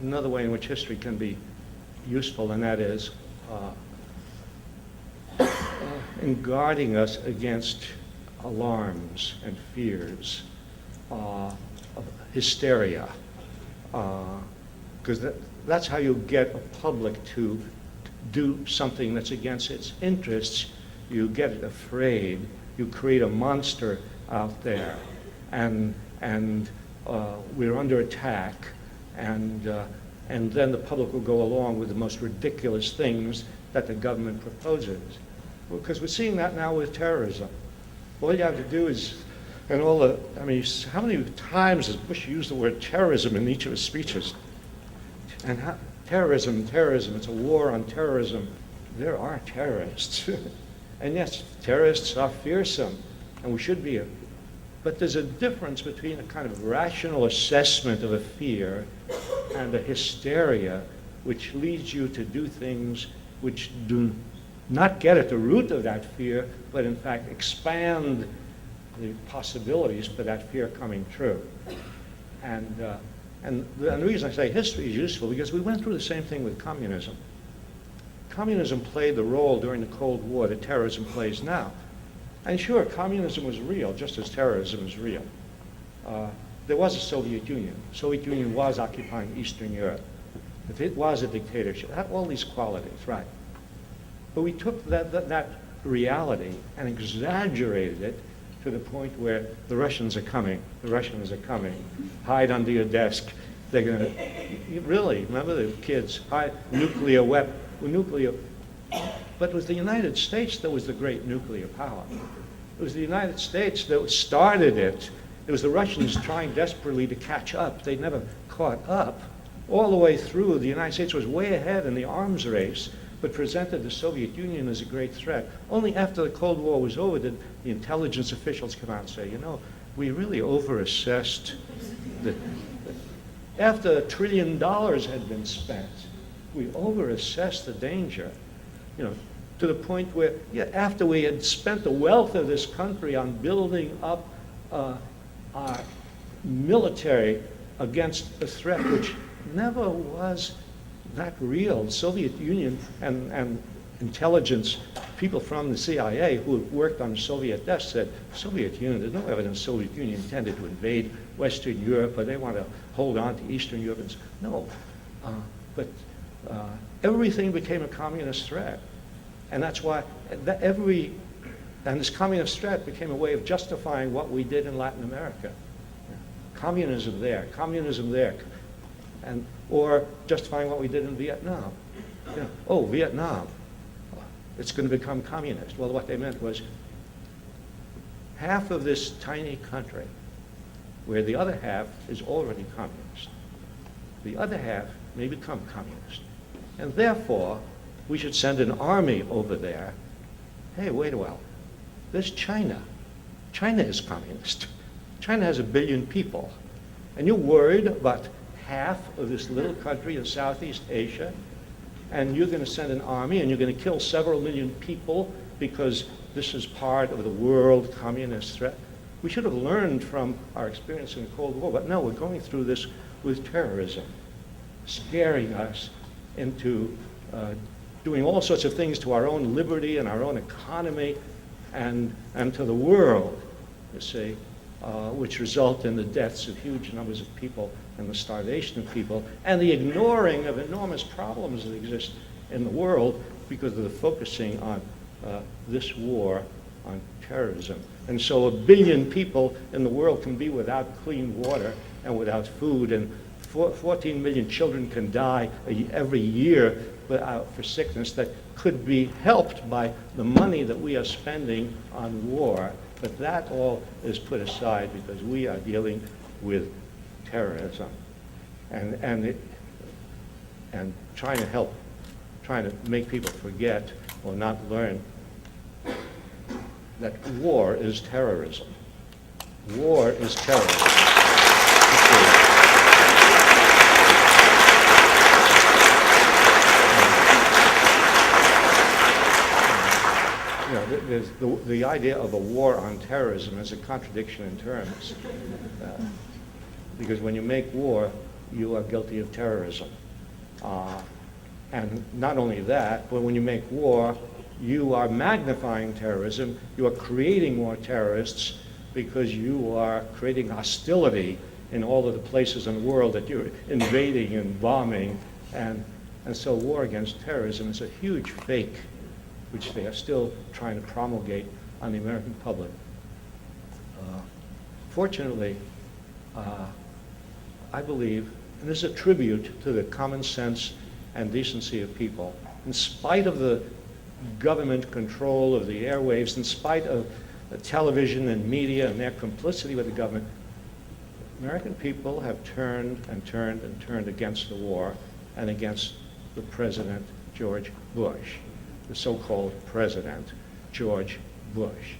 another way in which history can be useful, and that is in guarding us against alarms and fears, of hysteria, because that's how you get a public to do something that's against its interests. You get it afraid. You create a monster out there, and we're under attack, and then the public will go along with the most ridiculous things that the government proposes. Because we're seeing that now with terrorism. All you have to do is, and I mean, how many times has Bush used the word terrorism in each of his speeches? And terrorism, it's a war on terrorism. There are terrorists. And yes, terrorists are fearsome, and we should be. But there's a difference between a kind of rational assessment of a fear and a hysteria which leads you to do things which do not get at the root of that fear, but in fact expand the possibilities for that fear coming true. And the reason I say history is useful because we went through the same thing with communism. Communism played the role during the Cold War that terrorism plays now. And sure, communism was real, just as terrorism is real. There was a Soviet Union. The Soviet Union was occupying Eastern Europe. If it was a dictatorship, it had all these qualities, right? But we took that reality and exaggerated it to the point where the Russians are coming. The Russians are coming. Hide under your desk. They're going to, really, remember the kids, hide, nuclear weapon, nuclear. But it was the United States that was the great nuclear power. It was the United States that started it. It was the Russians trying desperately to catch up. They never caught up. All the way through, the United States was way ahead in the arms race, but presented the Soviet Union as a great threat. Only after the Cold War was over did the intelligence officials come out and say, you know, we really overassessed after $1 trillion had been spent, we overassessed the danger, you know, to the point where, yeah, after we had spent the wealth of this country on building up our military against a threat which never was that real. The Soviet Union and intelligence people from the CIA who worked on the Soviet desk said, Soviet Union, there's no evidence the Soviet Union intended to invade Western Europe, or they want to hold on to Eastern Europe. No, but everything became a communist threat. And that's why and this communist threat became a way of justifying what we did in Latin America. Communism there, or justifying what we did in Vietnam. You know, oh, Vietnam, it's going to become communist. Well, what they meant was half of this tiny country, where the other half is already communist, the other half may become communist. And therefore, we should send an army over there. Hey, wait a while. There's China. China is communist. China has 1 billion people. And you're worried about half of this little country in Southeast Asia, and you're going to send an army and you're going to kill several million people because this is part of the world communist threat. We should have learned from our experience in the Cold War, but no, we're going through this with terrorism, scaring us into doing all sorts of things to our own liberty and our own economy and to the world, you see, which result in the deaths of huge numbers of people and the starvation of people and the ignoring of enormous problems that exist in the world because of the focusing on this war on terrorism. And so 1 billion people in the world can be without clean water and without food, and 14 million children can die every year for sickness that could be helped by the money that we are spending on war. But that all is put aside because we are dealing with terrorism and trying to make people forget or not learn that war is terrorism. War is terrorism. You know, there's the idea of a war on terrorism is a contradiction in terms. Because when you make war, you are guilty of terrorism. And not only that, but when you make war, you are magnifying terrorism. You are creating more terrorists because you are creating hostility in all of the places in the world that you're invading and bombing. And so war against terrorism is a huge fake, which they are still trying to promulgate on the American public. Fortunately, I believe, and this is a tribute to the common sense and decency of people, in spite of the government control of the airwaves, in spite of the television and media and their complicity with the government, American people have turned and turned and turned against the war and against the President George Bush, the so-called President George Bush.